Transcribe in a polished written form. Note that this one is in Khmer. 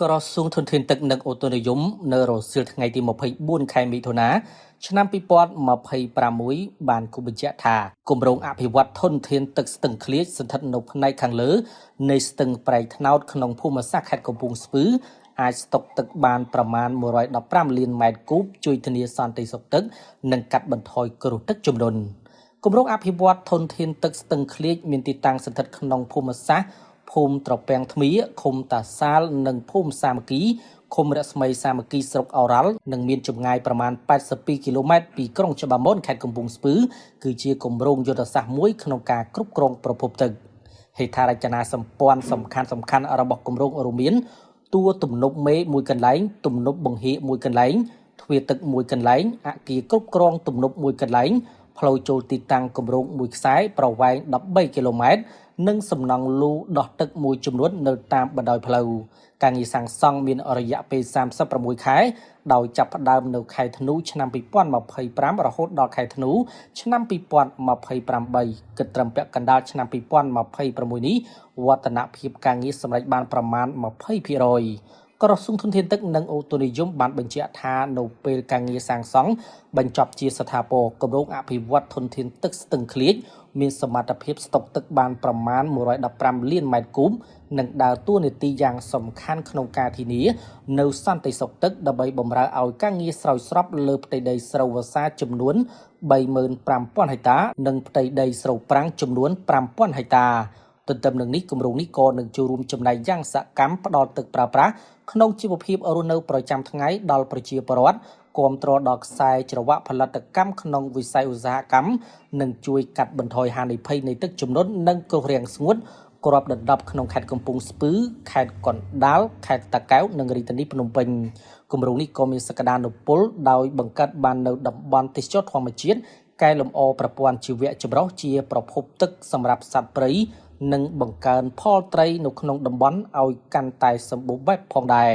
ក្រសួងធនធានទឹកនិងអូតូនិយមនៅរសៀលថ្ងៃទី24ខែមិថុនាឆ្នាំ2026បានគូបញ្ជាក់ថាគម្រោងអភិវឌ្ឍធនធានទឹកស្ទឹងឃ្លៀចស្ថិតនៅផ្នែកខាងលើនៃស្ទឹងប្រៃថ្នោតក្នុងភូមិសាស្ត្រខេត្តកំពង់ស្ពឺអាចស្តុកទឹកបានប្រមាណ115លានម៉ែត្រគូបជួយធានាសន្តិសុខទឹកនិងកាត់បន្ថយគ្រោះទឹកជំនន់គម្រោងអភិវឌ្ឍធនធានទឹកស្ទឹងឃ្លៀចមានទីតាំងស្ថិតក្នុងភូមិសាស្ត្រភូមិត្រពាំងថ្មៀឃុំតាសាលនិងភូមិសាមគ្គីឃុំរស្មីសាមគ្គីស្រុកអូរ៉ាល់និងមានចម្ងាយប្រមាណ82គីឡូម៉ែត្រពីក្រុងច្បារមុនខេត្តកំពង់ស្ពឺគឺជាគម្រោងយុទ្ធសាស្ត្រមួយក្នុងការគ្រប់គ្រងប្រភពទឹកហេដ្ឋារចនាសម្ព័ន្ធសំខាន់របស់គម្រោងរួមមានតួទំនប់មេមួយកន្លែងទំនប់បង្ហៀកមួយកន្លែងទ្វារទឹកមួយកន្លែងអគារគ្រប់គ្រងទំនប់មួយកន្លែងផ្លូវចូលទីតាំងគម្រោងមួយខ្សែប្រវែង13គីឡូម៉ែត្រនិងសំណង់លូដោះទឹកមួយចំនួននៅតាមបណ្ដោយផ្លូវការងារសាងសង់មានរយៈពេល36ខែដោយចាប់ផ្ដើមនៅខែធ្នូឆ្នាំ2025រហូតដល់ខែធ្នូឆ្នាំ2028គិតត្រឹមពាក់កណ្ដាលឆ្នាំ2026នេះវឌ្ឍនភាពការងារសម្រេចបានប្រមាណ20%ក្រសួងធនធានទឹកនិងអូតូនិយមបានបញ្ជាក់ថានៅពេលការងារសាងសង់បញ្ចប់ជាស្ថាពរគម្រោងអភិវឌ្ឍធនធានទឹកស្ទឹងឃ្លៀចមានសមត្ថភាពស្តុកទឹកបានប្រមាណ115លានម៉ែត្រគូបនិងដើរតួនាទីយ៉ាងសំខាន់ក្នុងការធានានៅសន្តិសុខទឹកដើម្បីបម្រើឲ្យការងារស្រោចស្រពលើផ្ទៃដីស្រូវវស្សាចំនួន35,000ហិកតានិងផ្ទៃដីស្រូវប្រាំងចំនួន5,000ហិកតាទន្ទឹមនឹងនេះគម្រោងនេះក៏នឹងចូលរួមចំណែកយ៉ាងសកម្មផ្ដល់ទឹកប្រើប្រាស់ក្នុងជីវភាពរស់នៅប្រចាំថ្ងៃដល់ប្រជាពលរដ្ឋគាំទ្រដល់ខ្សែច្រវាក់ផលិតកម្មក្នុងវិស័យឧស្សាហកម្មនិងជួយកាត់បន្ថយហានិភ័យនៃទឹកជំនន់និងគ្រោះរាំងស្ងួតគ្រាប់ដណ្ដប់ក្នុងខេត្តកំពង់ស្ពឺខេត្តកណ្ដាលខេត្តតាកែវនិងរាជធានីភ្នំពេញគម្រោងនេះក៏មានសក្តានុពលដោយបង្កើតបាននៅតំបន់ទេសចរធម្មជាតិកែលម្អប្រព័ន្ធជីវៈចម្រុះជាប្រភពទឹកសម្រាប់សត្វព្រៃនិងបង្កើនផលត្រីនៅក្នុងតំបន់ឲ្យកាន់តែសម្បូរបែបផងដែរ